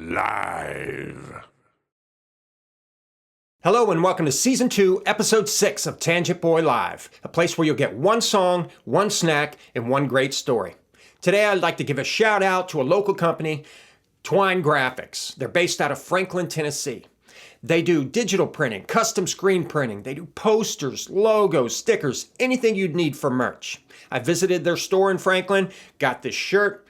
Live. Hello and welcome to Season 2, Episode 6 of Tangent Boy Live, a place where you'll get one song, one snack, and one great story. Today I'd like to give a shout out to a local company, Twine Graphics. They're based out of Franklin, Tennessee. They do digital printing, custom screen printing. They do posters, logos, stickers, anything you'd need for merch. I visited their store in Franklin, got this shirt.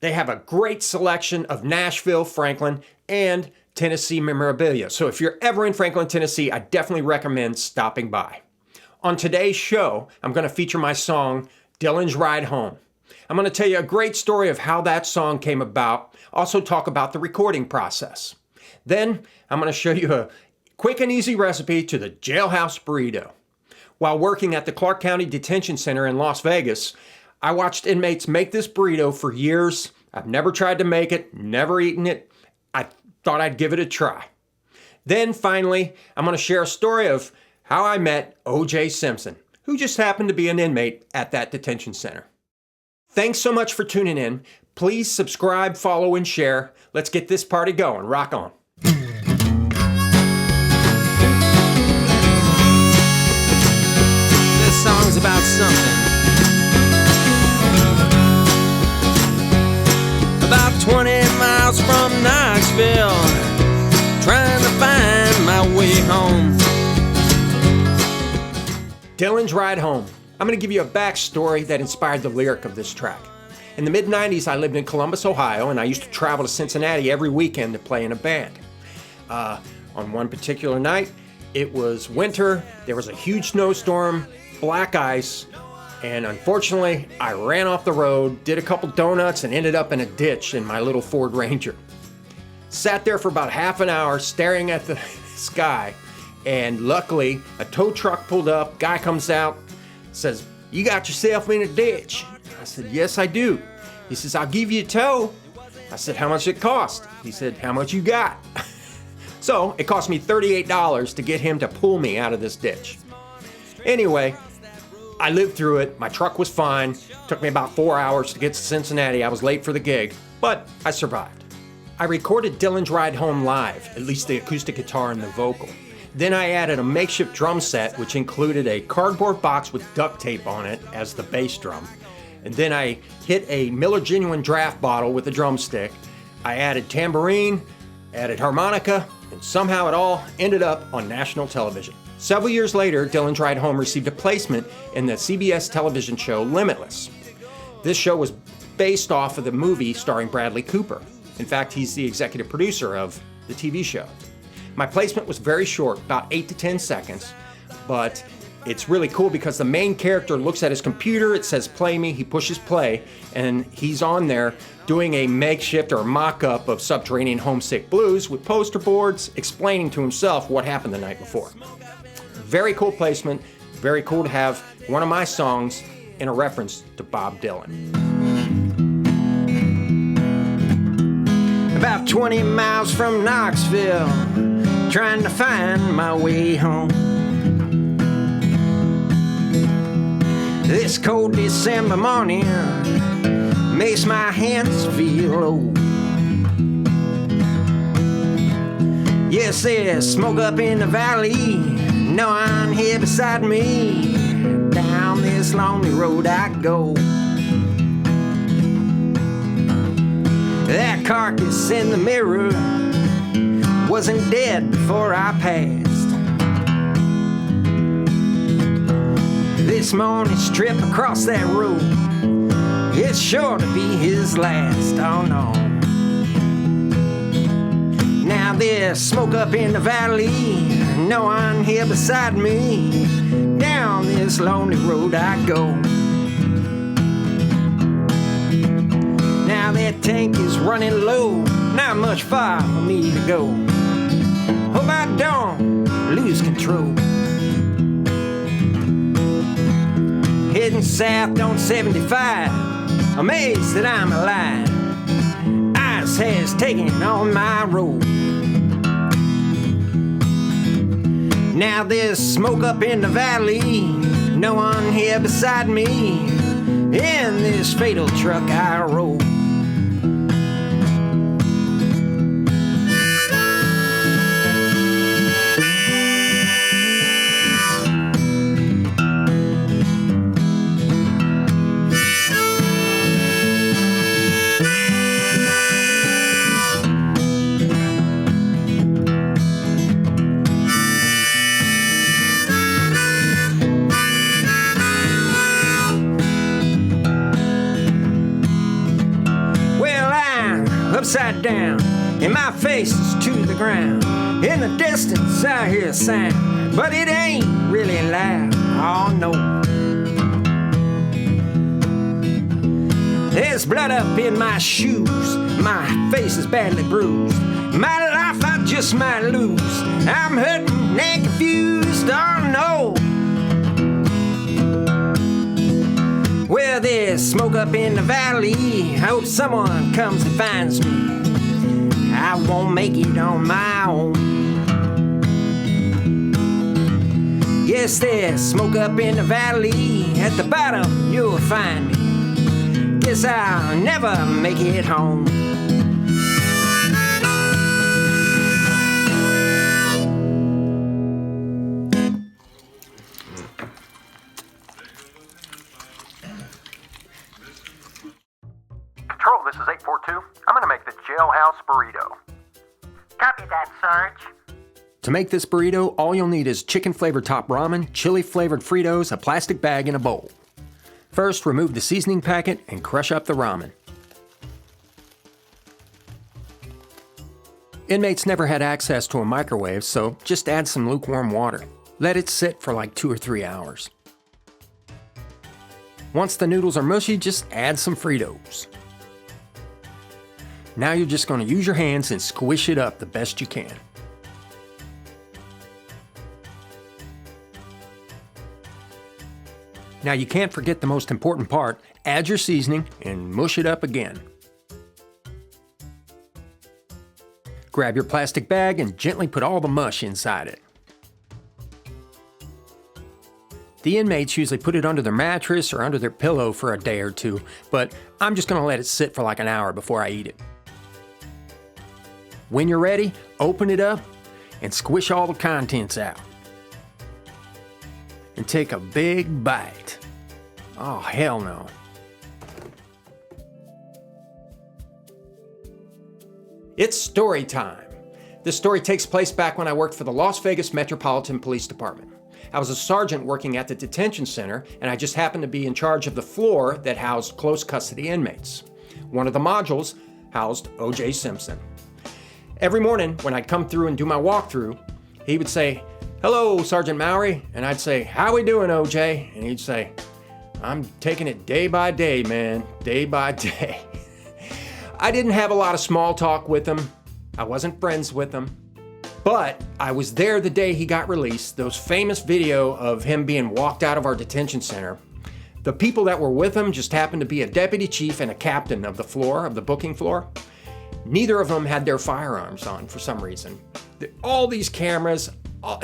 They have a great selection of Nashville, Franklin, and Tennessee memorabilia. So if you're ever in Franklin, Tennessee, I definitely recommend stopping by. On today's show, I'm going to feature my song, Dylan's Ride Home. I'm going to tell you a great story of how that song came about, also talk about the recording process. Then I'm going to show you a quick and easy recipe to the Jailhouse Burrito. While working at the Clark County Detention Center in Las Vegas, I watched inmates make this burrito for years. I've never tried to make it, never eaten it. I thought I'd give it a try. Then finally, I'm going to share a story of how I met ojsimpson, who just happened to be an inmate at that detention center. Thanks so much for tuning in. Please subscribe, follow, and share. Let's get this party going. Rock on. This song's about something. About 20 miles from Knoxville, trying to find my way home. Dylan's Ride Home. I'm going to give you a backstory that inspired the lyric of this track. In the mid-90s, I lived in Columbus, Ohio, and I used to travel to Cincinnati every weekend to play in a band. On one particular night, it was winter, there was a huge snowstorm, black ice, and unfortunately, I ran off the road, did a couple donuts, and ended up in a ditch in my little Ford Ranger. Sat there for about half an hour staring at the sky, and luckily, a tow truck pulled up, guy comes out, says, "You got yourself in a ditch." I said, "Yes, I do." He says, "I'll give you a tow." I said, "How much it cost?" He said, "How much you got?" So it cost me $38 to get him to pull me out of this ditch. Anyway, I lived through it. My truck was fine. Took me about 4 hours to get to Cincinnati. I was late for the gig, but I survived. I recorded Dylan's Ride Home live, at least the acoustic guitar and the vocal. Then I added a makeshift drum set, which included a cardboard box with duct tape on it as the bass drum. And then I hit a Miller Genuine Draft bottle with a drumstick. I added tambourine, added harmonica, and somehow it all ended up on national television. Several years later, Dylan's Ride Home received a placement in the CBS television show Limitless. This show was based off of the movie starring Bradley Cooper. In fact, he's the executive producer of the TV show. My placement was very short, about 8 to 10 seconds, but it's really cool because the main character looks at his computer, it says play me, he pushes play, and he's on there doing a makeshift or mock-up of Subterranean Homesick Blues with poster boards explaining to himself what happened the night before. Very cool placement, very cool to have one of my songs in a reference to Bob Dylan. About 20 miles from Knoxville, trying to find my way home. This cold December morning makes my hands feel old. Yes, there's smoke up in the valley, no one here beside me. Down this lonely road I go. That carcass in the mirror wasn't dead before I passed. This morning's trip across that road, it's sure to be his last, oh no. Now there's smoke up in the valley, no one here beside me. Down this lonely road I go. Now that tank is running low, not much far for me to go. Hope I don't lose control. Heading south on 75, amazed that I'm alive. Ice has taken on my road. Now there's smoke up in the valley, no one here beside me. In this fatal truck I roll. upside down, and my face is to the ground. In the distance I hear a sound, but it ain't really loud. Oh no. There's blood up in my shoes, my face is badly bruised. My life I just might lose. I'm hurting and confused. Oh no. Well, there's smoke up in the valley. I hope someone comes and finds me. I won't make it on my own. Yes, there's smoke up in the valley. At the bottom you'll find me. Guess I'll never make it home. Control, this is 842. I'm going to make the Jailhouse Burrito. Copy that, Sarge. To make this burrito, all you'll need is chicken-flavored top ramen, chili-flavored Fritos, a plastic bag, and a bowl. First, remove the seasoning packet and crush up the ramen. Inmates never had access to a microwave, so just add some lukewarm water. Let it sit for like 2 or 3 hours. Once the noodles are mushy, just add some Fritos. Now you're just going to use your hands and squish it up the best you can. Now you can't forget the most important part. Add your seasoning and mush it up again. Grab your plastic bag and gently put all the mush inside it. The inmates usually put it under their mattress or under their pillow for a day or two, but I'm just going to let it sit for like an hour before I eat it. When you're ready, open it up and squish all the contents out. And take a big bite. Oh, hell no. It's story time. This story takes place back when I worked for the Las Vegas Metropolitan Police Department. I was a sergeant working at the detention center, and I just happened to be in charge of the floor that housed close custody inmates. One of the modules housed O.J. Simpson. Every morning when I'd come through and do my walkthrough, he would say, "Hello, Sergeant Mowery," and I'd say, "How we doing, OJ?" And he'd say, "I'm taking it day by day, man, day by day." I didn't have a lot of small talk with him. I wasn't friends with him. But I was there the day he got released, those famous video of him being walked out of our detention center. The people that were with him just happened to be a deputy chief and a captain of the floor, of the booking floor. Neither of them had their firearms on for some reason. All these cameras,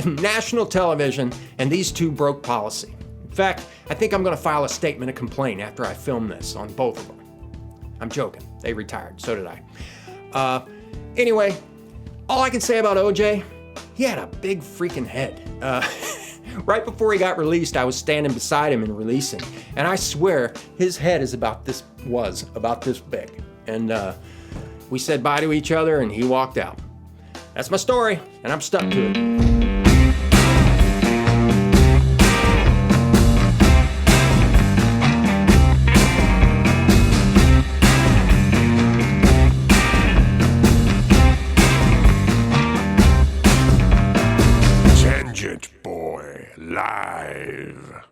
national television, and these two broke policy. In fact, I think I'm going to file a statement of complaint after I film this on both of them. I'm joking. They retired. So did I. Anyway, all I can say about OJ, he had a big freaking head. Right before he got released, I was standing beside him in releasing, and I swear his head was about this big. And we said bye to each other, and he walked out. That's my story, and I'm stuck to it. Tangent Boy Live.